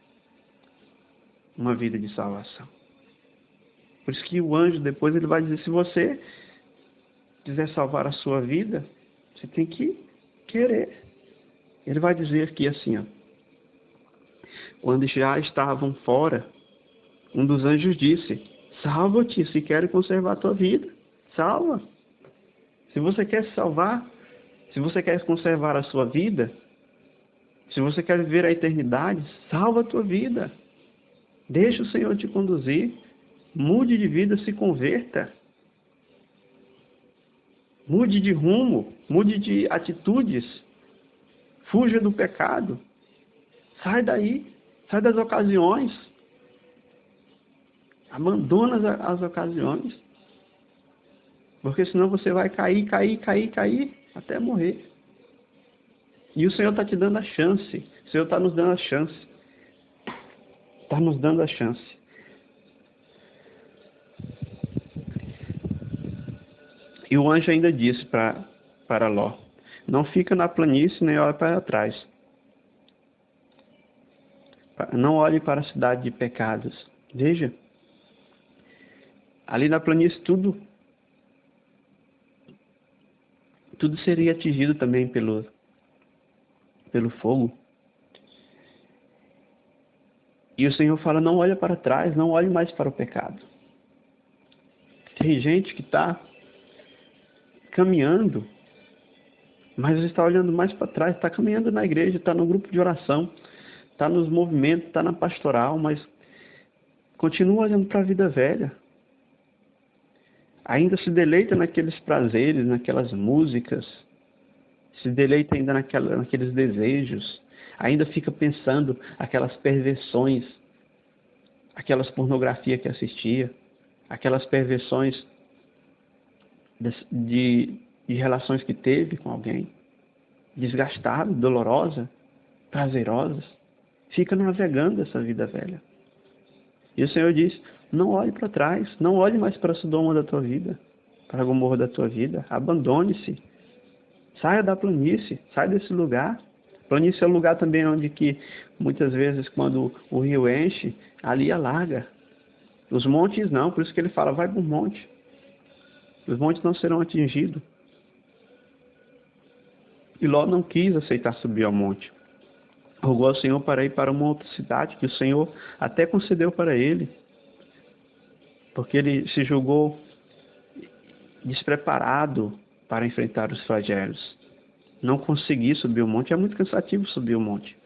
uma vida de salvação. Por isso que o anjo depois ele vai dizer, se você quiser salvar a sua vida, você tem que querer. Ele vai dizer aqui assim, ó, quando já estavam fora, um dos anjos disse, salva-te se queres conservar a tua vida. Salva. Se você quer se salvar, se você quer conservar a sua vida, se você quer viver a eternidade, salva a tua vida. Deixa o Senhor te conduzir. Mude de vida, se converta. Mude de rumo, mude de atitudes. Fuja do pecado. Sai daí, sai das ocasiões. Abandona as ocasiões. Porque senão você vai cair, até morrer. E o Senhor está te dando a chance. O Senhor está nos dando a chance. Está nos dando a chance. E o anjo ainda disse para Ló, não fica na planície nem olhe para trás. Não olhe para a cidade de pecados. Veja, ali na planície tudo seria atingido também pelo fogo. E o Senhor fala, não olhe para trás, não olhe mais para o pecado. Tem gente que está caminhando, mas está olhando mais para trás, está caminhando na igreja, está no grupo de oração, está nos movimentos, está na pastoral, mas continua olhando para a vida velha. Ainda se deleita naqueles prazeres, naquelas músicas, se deleita ainda naqueles desejos, ainda fica pensando aquelas perversões, aquelas pornografias que assistia, aquelas perversões de relações que teve com alguém, desgastada, dolorosa, prazerosas, fica navegando essa vida velha. E o Senhor diz, não olhe para trás, não olhe mais para a Sodoma da tua vida, para a Gomorra da tua vida, abandone-se, saia da planície, saia desse lugar. Planície é um lugar também onde que, muitas vezes, quando o rio enche, ali alaga. Os montes não, por isso que ele fala, vai para o monte. Os montes não serão atingidos. E Ló não quis aceitar subir ao monte. Rogou ao Senhor para ir para uma outra cidade, que o Senhor até concedeu para ele. Porque ele se julgou despreparado para enfrentar os flagelos. Não conseguir subir o monte, é muito cansativo subir o monte.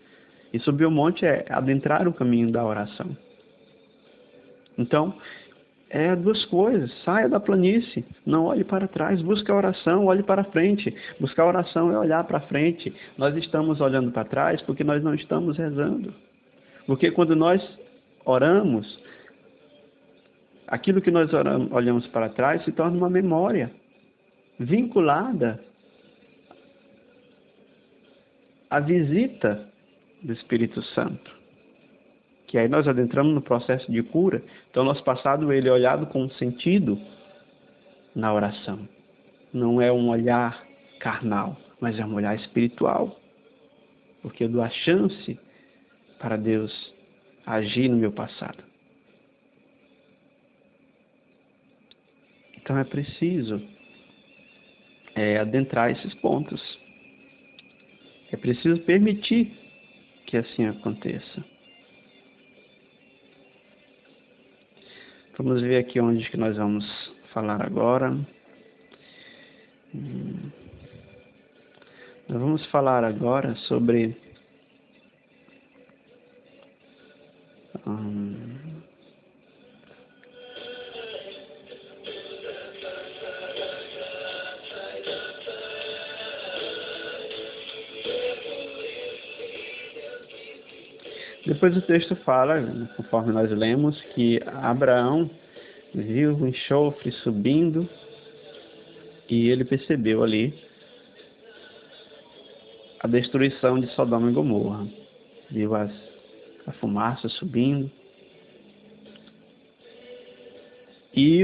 E subir o monte é adentrar o caminho da oração. Então, é duas coisas. Saia da planície, não olhe para trás, busque a oração, olhe para frente. Buscar a oração é olhar para frente. Nós estamos olhando para trás porque nós não estamos rezando. Porque quando nós oramos, Aquilo que nós olhamos para trás se torna uma memória vinculada à visita do Espírito Santo. Que aí nós adentramos no processo de cura. Então, nosso passado ele é olhado com sentido na oração. Não é um olhar carnal, mas é um olhar espiritual. Porque eu dou a chance para Deus agir no meu passado. Então é preciso adentrar esses pontos. É preciso permitir que assim aconteça. Vamos ver aqui onde que nós vamos falar agora. Nós vamos falar agora sobre depois o texto fala, conforme nós lemos, que Abraão viu o enxofre subindo e ele percebeu ali a destruição de Sodoma e Gomorra. Viu a fumaça subindo. E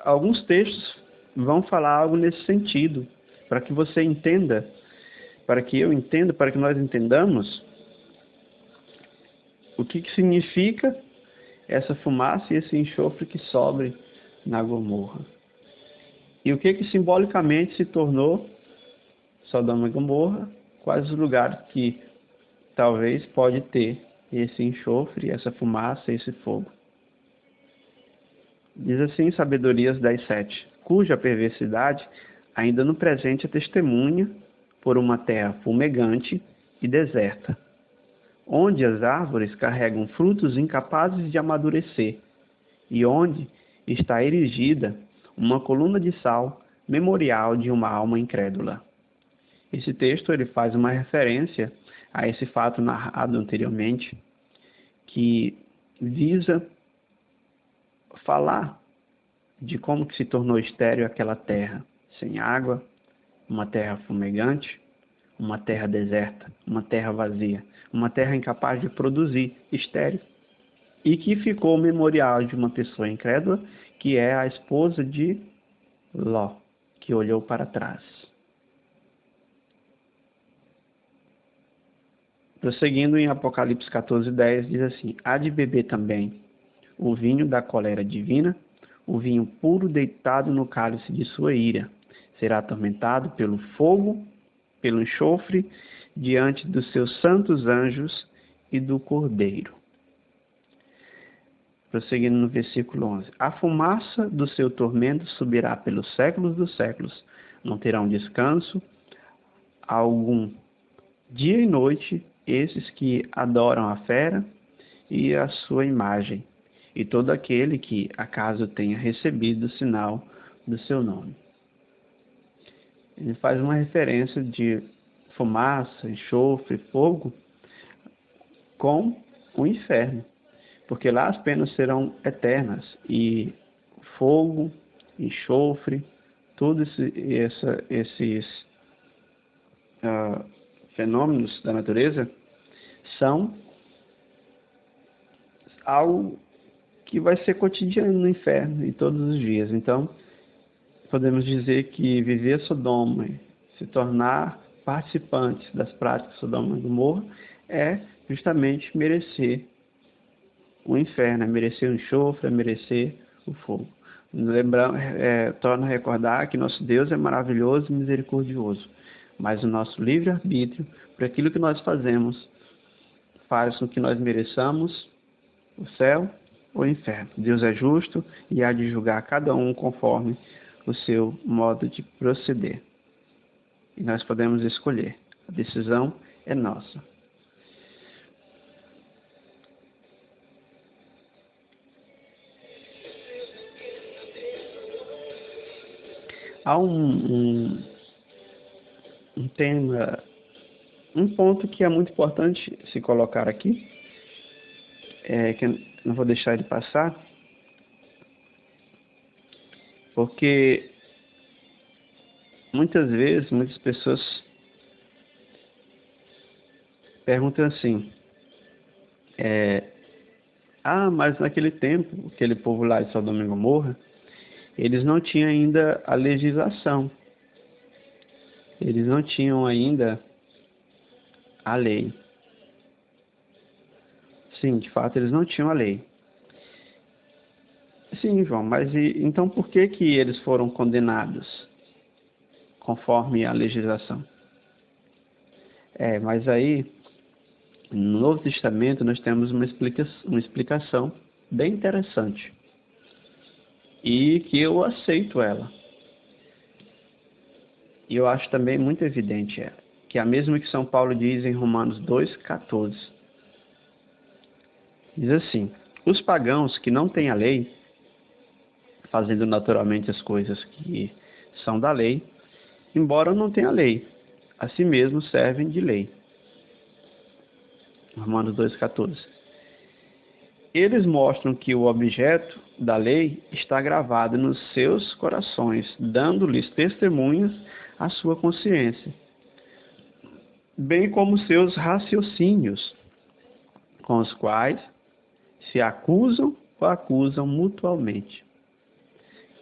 alguns textos vão falar algo nesse sentido, para que você entenda, para que eu entenda, para que nós entendamos o que significa essa fumaça e esse enxofre que sobe na Gomorra. E o que simbolicamente se tornou Sodoma e Gomorra, quais os lugares que talvez pode ter esse enxofre, essa fumaça, esse fogo. Diz assim, Sabedorias 10:7, cuja perversidade ainda no presente é testemunha por uma terra fumegante e deserta, onde as árvores carregam frutos incapazes de amadurecer, e onde está erigida uma coluna de sal, memorial de uma alma incrédula. Esse texto ele faz uma referência a esse fato narrado anteriormente, que visa falar de como que se tornou estéril aquela terra, sem água, uma terra fumegante, uma terra deserta, uma terra vazia, uma terra incapaz de produzir, estéril, e que ficou o memorial de uma pessoa incrédula, que é a esposa de Ló, que olhou para trás. Prosseguindo em Apocalipse 14:10, diz assim, há de beber também o vinho da cólera divina, o vinho puro deitado no cálice de sua ira. Será atormentado pelo fogo, pelo enxofre, diante dos seus santos anjos e do Cordeiro. Prosseguindo no versículo 11. A fumaça do seu tormento subirá pelos séculos dos séculos. Não terão descanso algum. Dia e noite, esses que adoram a fera e a sua imagem, e todo aquele que acaso tenha recebido o sinal do seu nome. Ele faz uma referência de fumaça, enxofre, fogo com o inferno, porque lá as penas serão eternas, e fogo, enxofre, todos esses fenômenos da natureza são algo que vai ser cotidiano no inferno e todos os dias. Então, podemos dizer que viver Sodoma, se tornar participantes das práticas de Sodoma e Gomorra, é justamente merecer o inferno, é merecer o enxofre, é merecer o fogo. Torna a recordar que nosso Deus é maravilhoso e misericordioso, mas o nosso livre-arbítrio, por aquilo que nós fazemos, faz com que nós mereçamos o céu ou o inferno. Deus é justo e há de julgar cada um conforme o seu modo de proceder. E nós podemos escolher. A decisão é nossa. Há um tema, um ponto que é muito importante se colocar aqui, que eu não vou deixar ele passar, Porque muitas vezes, muitas pessoas perguntam assim, mas naquele tempo, aquele povo lá de Sodoma e Gomorra, eles não tinham ainda a legislação, eles não tinham ainda a lei. Sim, de fato, eles não tinham a lei. Sim, João, mas então por que que eles foram condenados conforme a legislação? Mas aí, no Novo Testamento, nós temos uma explicação bem interessante e que eu aceito ela. E eu acho também muito evidente ela, que é a mesma que São Paulo diz em Romanos 2,14. Diz assim: os pagãos que não têm a lei, fazendo naturalmente as coisas que são da lei, embora não tenham a lei, a si mesmos servem de lei. Romanos 2,14. Eles mostram que o objeto da lei está gravado nos seus corações, dando-lhes testemunhas à sua consciência, bem como seus raciocínios, com os quais se acusam ou acusam mutualmente.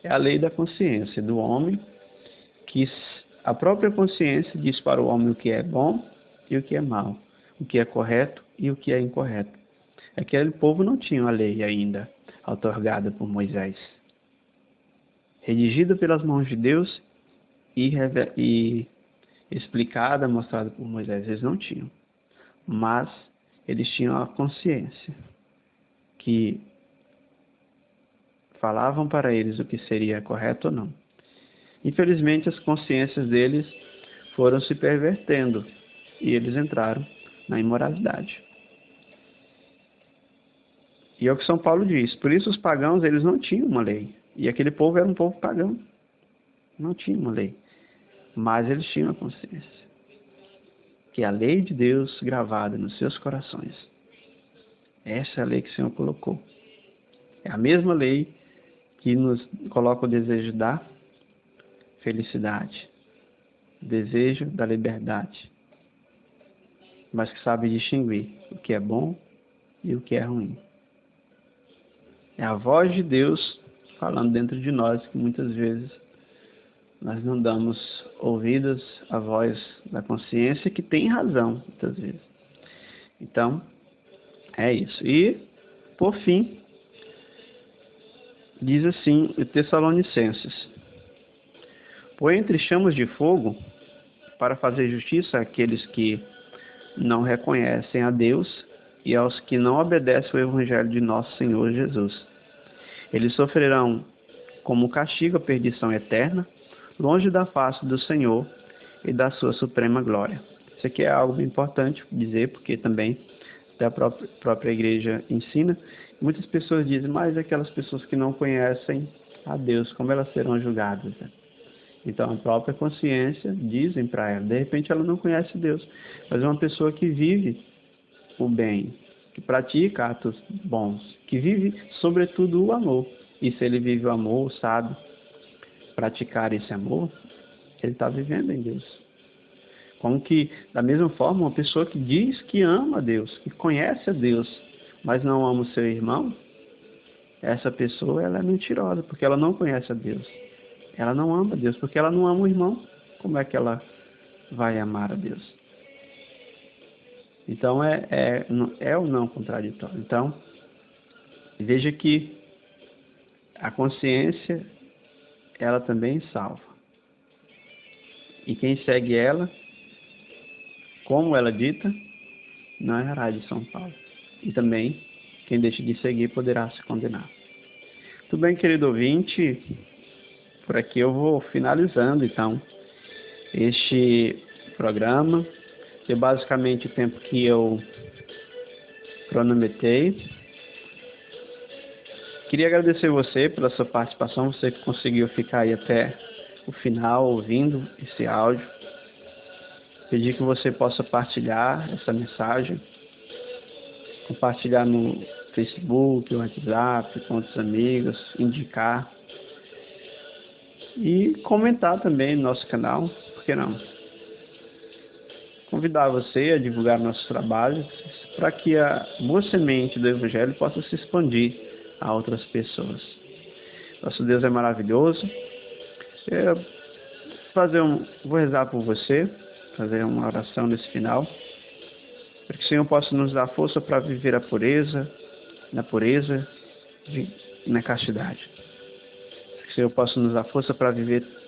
É a lei da consciência do homem, que a própria consciência diz para o homem o que é bom e o que é mal, o que é correto e o que é incorreto. Aquele povo não tinha a lei ainda outorgada por Moisés, redigida pelas mãos de Deus e explicada, mostrada por Moisés. Eles não tinham, mas eles tinham a consciência que falavam para eles o que seria correto ou não. Infelizmente, as consciências deles foram se pervertendo e eles entraram na imoralidade. E é o que São Paulo diz. Por isso os pagãos, eles não tinham uma lei. E aquele povo era um povo pagão. Não tinha uma lei. Mas eles tinham a consciência. Que é a lei de Deus gravada nos seus corações. Essa é a lei que o Senhor colocou. É a mesma lei que nos coloca o desejo da felicidade. O desejo da liberdade. Mas que sabe distinguir o que é bom e o que é ruim. É a voz de Deus falando dentro de nós, que muitas vezes nós não damos ouvidos à voz da consciência, que tem razão, muitas vezes. Então, é isso. E, por fim, diz assim o Tessalonicenses: por entre chamas de fogo, para fazer justiça àqueles que não reconhecem a Deus e aos que não obedecem o Evangelho de nosso Senhor Jesus. Eles sofrerão como castigo a perdição eterna, longe da face do Senhor e da sua suprema glória. Isso aqui é algo bem importante dizer, porque também a própria igreja ensina. Muitas pessoas dizem, mas aquelas pessoas que não conhecem a Deus, como elas serão julgadas? Então, a própria consciência dizem para ela, de repente ela não conhece Deus, mas é uma pessoa que vive o bem, que pratica atos bons, que vive, sobretudo, o amor. E se ele vive o amor, sabe praticar esse amor, ele está vivendo em Deus. Como que, da mesma forma, uma pessoa que diz que ama a Deus, que conhece a Deus, mas não ama o seu irmão, essa pessoa ela é mentirosa, porque ela não conhece a Deus. Ela não ama a Deus, porque ela não ama o irmão. Como é que ela vai amar a Deus? Então, é o não contraditório. Então, veja que a consciência, ela também salva. E quem segue ela, como ela dita, não errará, de São Paulo. E também, quem deixa de seguir poderá se condenar. Tudo bem, querido ouvinte? Por aqui eu vou finalizando, então, este programa. Que basicamente o tempo que eu cronometrei. Queria agradecer você pela sua participação, você que conseguiu ficar aí até o final ouvindo esse áudio. Pedir que você possa partilhar essa mensagem, compartilhar no Facebook, no WhatsApp, com outros amigos, indicar. e comentar também no nosso canal, por que não? Convidar você a divulgar nossos trabalhos para que a boa semente do Evangelho possa se expandir a outras pessoas. Nosso Deus é maravilhoso. Vou rezar por você, fazer uma oração nesse final, para que o Senhor possa nos dar força para viver a pureza, na pureza e na castidade. Que o Senhor possa nos dar força para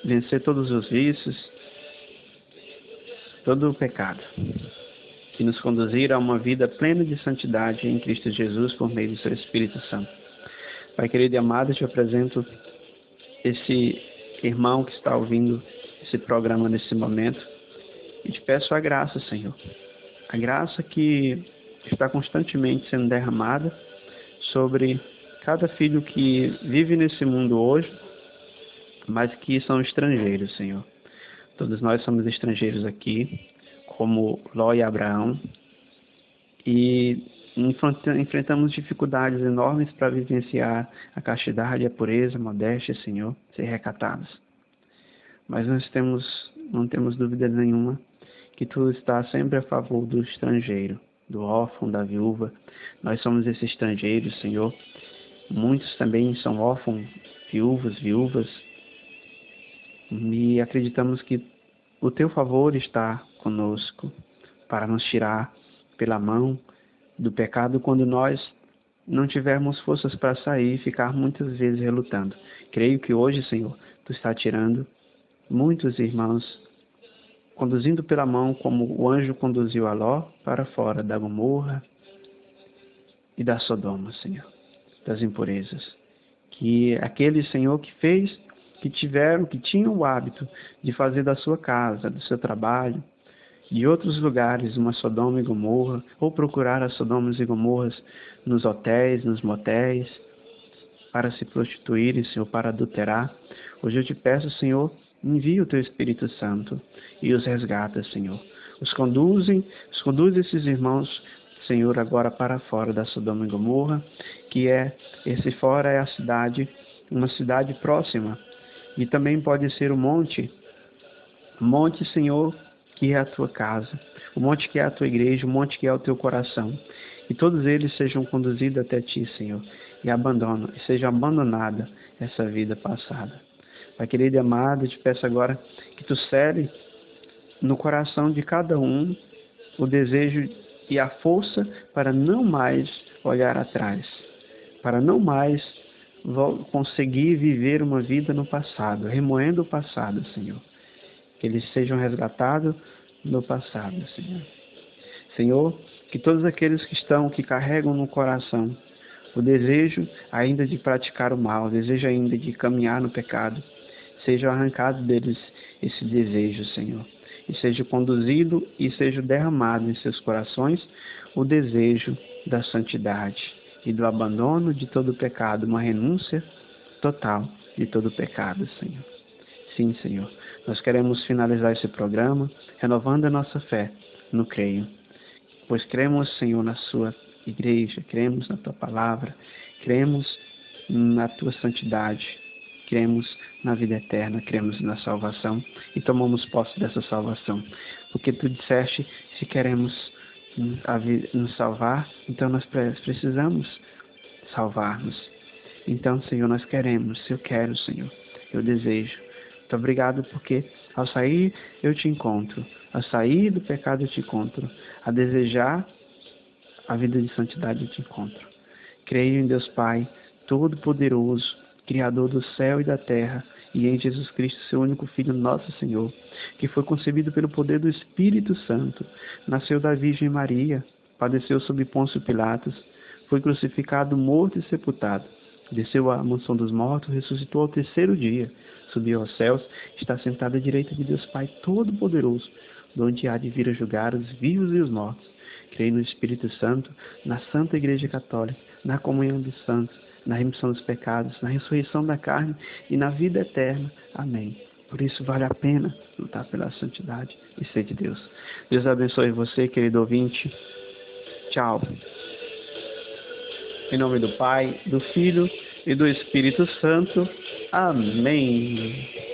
vencer todos os vícios, todo o pecado, que nos conduzir a uma vida plena de santidade em Cristo Jesus por meio do seu Espírito Santo. Pai querido e amado, eu te apresento esse irmão que está ouvindo esse programa nesse momento e te peço a graça, Senhor. A graça que está constantemente sendo derramada sobre cada filho que vive nesse mundo hoje, mas que são estrangeiros, Senhor. Todos nós somos estrangeiros aqui, como Ló e Abraão, e enfrentamos dificuldades enormes para vivenciar a castidade, a pureza, a modéstia, Senhor, ser recatados. Mas não temos dúvida nenhuma que Tu estás sempre a favor do estrangeiro, do órfão, da viúva. Nós somos esses estrangeiros, Senhor. Muitos também são órfãos, viúvas, e acreditamos que o Teu favor está conosco para nos tirar pela mão do pecado quando nós não tivermos forças para sair e ficar muitas vezes relutando. Creio que hoje, Senhor, Tu está tirando muitos irmãos, conduzindo pela mão como o anjo conduziu a Ló para fora da Gomorra e da Sodoma, Senhor, das impurezas. Que aquele, Senhor, que tinham o hábito de fazer da sua casa, do seu trabalho, de outros lugares, uma Sodoma e Gomorra, ou procurar as Sodomas e Gomorras nos hotéis, nos motéis, para se prostituírem, Senhor, para adulterar. Hoje eu te peço, Senhor, envia o Teu Espírito Santo e os resgata, Senhor. Conduz esses irmãos, Senhor, agora para fora da Sodoma e Gomorra, esse fora é a cidade, uma cidade próxima, e também pode ser o monte, Senhor, que é a Tua casa, o monte que é a Tua igreja, o monte que é o Teu coração. E todos eles sejam conduzidos até Ti, Senhor, e seja abandonada essa vida passada. Pai querido e amado, eu te peço agora que Tu cele no coração de cada um o desejo e a força para não mais olhar atrás, para não mais conseguir viver uma vida no passado, remoendo o passado, Senhor. Que eles sejam resgatados no passado, Senhor. Senhor, que todos aqueles que carregam no coração o desejo ainda de praticar o mal, o desejo ainda de caminhar no pecado, sejam arrancados deles esse desejo, Senhor. E seja conduzido e seja derramado em seus corações o desejo da santidade e do abandono de todo pecado, uma renúncia total de todo pecado, Senhor. Sim, Senhor. Nós queremos finalizar esse programa renovando a nossa fé no Creio, pois cremos, Senhor, na Sua igreja, cremos na Tua palavra, cremos na Tua santidade, cremos na vida eterna, cremos na salvação e tomamos posse dessa salvação, porque Tu disseste, se queremos nos salvar, então nós precisamos salvar-nos. Então, Senhor, nós queremos, eu quero, Senhor, eu desejo. Muito obrigado porque ao sair eu te encontro, ao sair do pecado eu te encontro, a desejar a vida de santidade eu te encontro. Creio em Deus Pai, Todo-Poderoso, Criador do céu e da terra, e em Jesus Cristo, seu único Filho, nosso Senhor, que foi concebido pelo poder do Espírito Santo, nasceu da Virgem Maria, padeceu sob Pôncio Pilatos, foi crucificado, morto e sepultado, desceu à mansão dos mortos, ressuscitou ao terceiro dia, subiu aos céus, está sentado à direita de Deus Pai Todo-Poderoso, de onde há de vir a julgar os vivos e os mortos. Creio no Espírito Santo, na Santa Igreja Católica, na comunhão dos santos, na remissão dos pecados, na ressurreição da carne e na vida eterna. Amém. Por isso vale a pena lutar pela santidade e ser de Deus. Deus abençoe você, querido ouvinte. Tchau. Em nome do Pai, do Filho e do Espírito Santo. Amém.